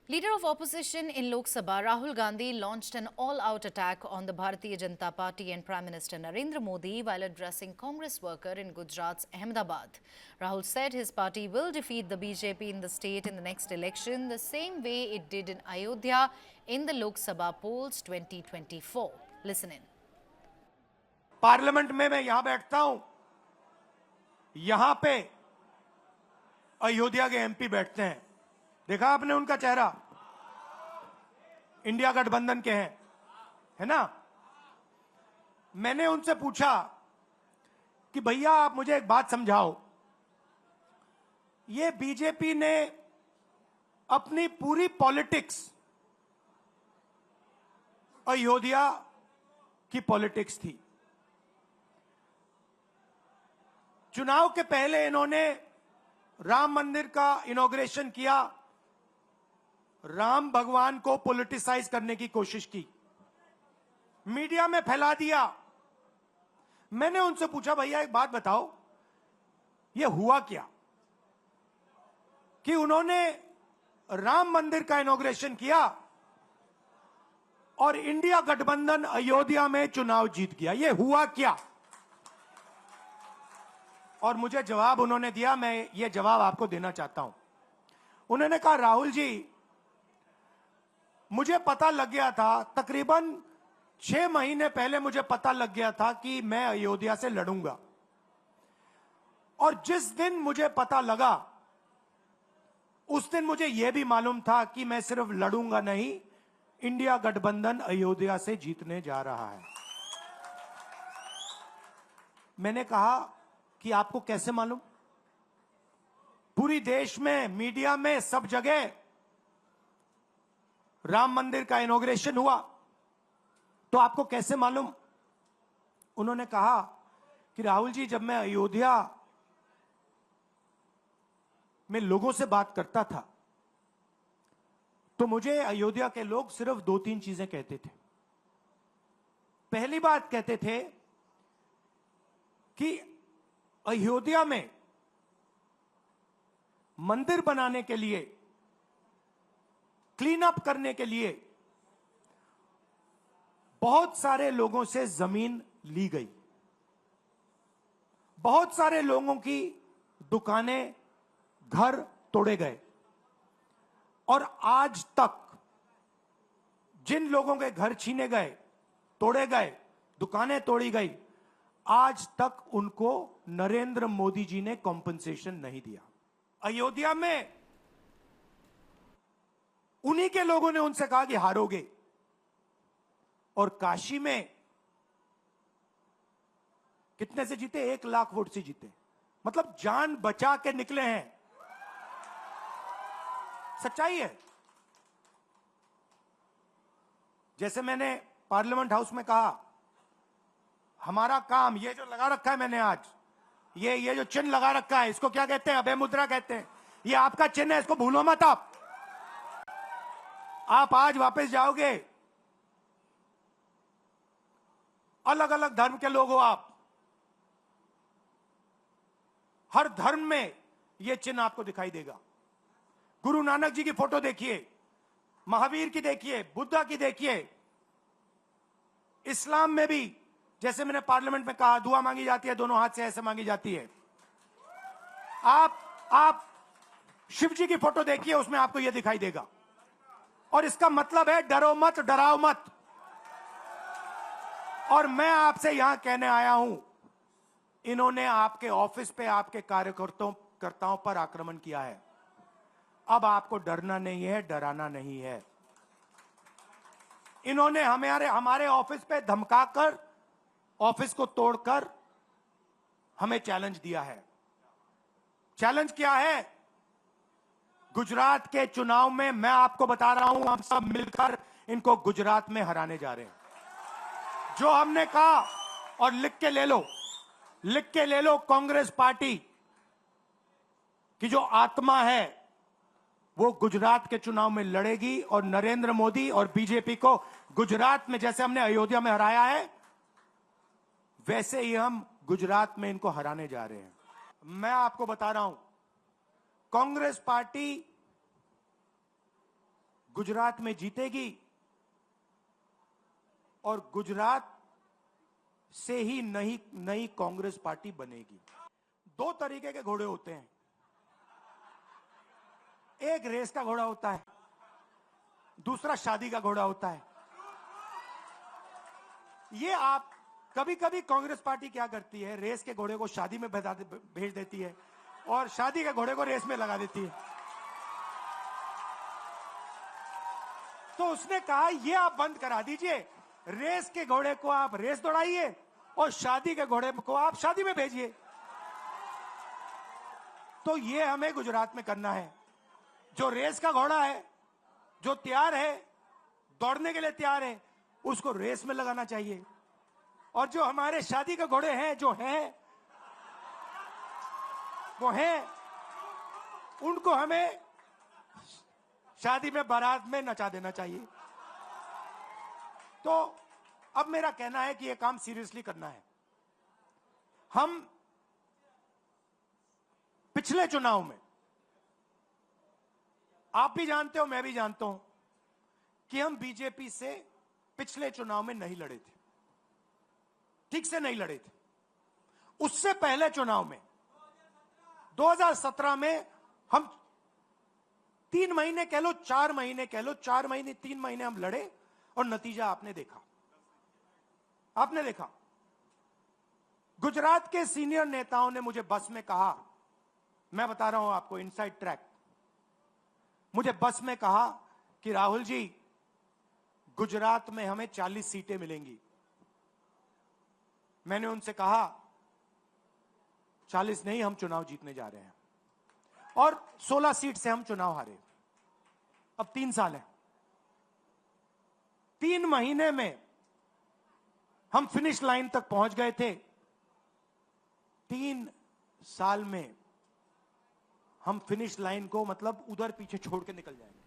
Leader of opposition in Lok Sabha, Rahul Gandhi, launched an all-out attack on the Bharatiya Janata Party and Prime Minister Narendra Modi while addressing Congress worker in Gujarat's Ahmedabad. Rahul said his party will defeat the BJP in the state in the next election the same way it did in Ayodhya in the Lok Sabha polls 2024. Listen in. Parliament में मैं यहां बैठता हूं, यहां पे अयोध्या के MP बैठते हैं। देखा आपने उनका चेहरा, इंडिया गठबंधन के हैं, है ना। मैंने उनसे पूछा कि भैया आप मुझे एक बात समझाओ, ये बीजेपी ने अपनी पूरी पॉलिटिक्स अयोध्या की पॉलिटिक्स थी। चुनाव के पहले इन्होंने राम मंदिर का इनॉग्रेशन किया, राम भगवान को पॉलिटिसाइज करने की कोशिश की, मीडिया में फैला दिया। मैंने उनसे पूछा भैया एक बात बताओ, ये हुआ क्या कि उन्होंने राम मंदिर का इनॉग्रेशन किया और इंडिया गठबंधन अयोध्या में चुनाव जीत गया, ये हुआ क्या? और मुझे जवाब उन्होंने दिया, मैं ये जवाब आपको देना चाहता हूं। उन्होंने कहा राहुल जी, मुझे पता लग गया था, तकरीबन 6 महीने पहले मुझे पता लग गया था कि मैं अयोध्या से लड़ूंगा, और जिस दिन मुझे पता लगा उस दिन मुझे यह भी मालूम था कि मैं सिर्फ लड़ूंगा नहीं, इंडिया गठबंधन अयोध्या से जीतने जा रहा है। मैंने कहा कि आपको कैसे मालूम? पूरी देश में, मीडिया में, सब जगह राम मंदिर का इनॉग्रेशन हुआ, तो आपको कैसे मालूम? उन्होंने कहा कि राहुल जी, जब मैं अयोध्या में लोगों से बात करता था तो मुझे अयोध्या के लोग सिर्फ 2-3 चीजें कहते थे। पहली बात कहते थे कि अयोध्या में मंदिर बनाने के लिए, क्लीन अप करने के लिए बहुत सारे लोगों से जमीन ली गई, बहुत सारे लोगों की दुकानें, घर तोड़े गए, और आज तक जिन लोगों के घर छीने गए, तोड़े गए, दुकानें तोड़ी गई, आज तक उनको नरेंद्र मोदी जी ने कॉम्पनसेशन नहीं दिया। अयोध्या में उन्हीं के लोगों ने उनसे कहा कि हारोगे, और काशी में कितने से जीते? 1 लाख वोट से जीते। मतलब जान बचा के निकले हैं। सच्चाई है। जैसे मैंने पार्लियामेंट हाउस में कहा, हमारा काम, ये जो लगा रखा है मैंने आज, ये जो चिन्ह लगा रखा है, इसको क्या कहते हैं? अभय मुद्रा कहते हैं। ये आपका चिन्ह है, इसको भूलो मत। आप आज वापस जाओगे, अलग अलग धर्म के लोग हो आप, हर धर्म में यह चिन्ह आपको दिखाई देगा। गुरु नानक जी की फोटो देखिए, महावीर की देखिए, बुद्धा की देखिए। इस्लाम में भी, जैसे मैंने पार्लियामेंट में कहा, दुआ मांगी जाती है, दोनों हाथ से ऐसे मांगी जाती है। आप शिव जी की फोटो देखिए, उसमें आपको यह दिखाई देगा। और इसका मतलब है डरो मत, डराओ मत। और मैं आपसे यहां कहने आया हूं, इन्होंने आपके ऑफिस पे, आपके कार्यकर्ताओं पर आक्रमण किया है। अब आपको डरना नहीं है, डराना नहीं है। इन्होंने हमारे ऑफिस पे धमकाकर, ऑफिस को तोड़कर हमें चैलेंज दिया है। चैलेंज क्या है? गुजरात के चुनाव में मैं आपको बता रहा हूं, हम सब मिलकर इनको गुजरात में हराने जा रहे हैं। जो हमने कहा, और लिख के ले लो, कांग्रेस पार्टी की जो आत्मा है वो गुजरात के चुनाव में लड़ेगी, और नरेंद्र मोदी और बीजेपी को गुजरात में, जैसे हमने अयोध्या में हराया है, वैसे ही हम गुजरात में इनको हराने जा रहे हैं। मैं आपको बता रहा हूं, कांग्रेस पार्टी गुजरात में जीतेगी और गुजरात से ही नई कांग्रेस पार्टी बनेगी। दो तरीके के घोड़े होते हैं, एक रेस का घोड़ा होता है, दूसरा शादी का घोड़ा होता है। ये आप कभी कभी कांग्रेस पार्टी क्या करती है, रेस के घोड़े को शादी में भेज देती है और शादी के घोड़े को रेस में लगा देती है। तो उसने कहा ये आप बंद करा दीजिए, रेस के घोड़े को आप रेस दौड़ाइए और शादी के घोड़े को आप शादी में भेजिए। तो ये हमें गुजरात में करना है। जो रेस का घोड़ा है, जो तैयार है, दौड़ने के लिए तैयार है, उसको रेस में लगाना चाहिए। और जो हमारे शादी के घोड़े हैं, वो हैं, उनको हमें शादी में बारात में नचा देना चाहिए। तो अब मेरा कहना है कि यह काम सीरियसली करना है। हम पिछले चुनाव में, आप भी जानते हो, मैं भी जानता हूं कि हम बीजेपी से पिछले चुनाव में नहीं लड़े थे, ठीक से नहीं लड़े थे। उससे पहले चुनाव में 2017 में हम 3 महीने कह लो, 4 महीने कह लो, 4 महीने 3 महीने हम लड़े और नतीजा आपने देखा। गुजरात के सीनियर नेताओं ने मुझे बस में कहा, मैं बता रहा हूं आपको इनसाइड ट्रैक, मुझे बस में कहा कि राहुल जी, गुजरात में हमें 40 सीटें मिलेंगी। मैंने उनसे कहा 40 नहीं, हम चुनाव जीतने जा रहे हैं। और 16 सीट से हम चुनाव हारे। अब 3 साल है, 3 महीने में हम फिनिश लाइन तक पहुंच गए थे। 3 साल में हम फिनिश लाइन को मतलब उधर पीछे छोड़ के निकल जाएंगे।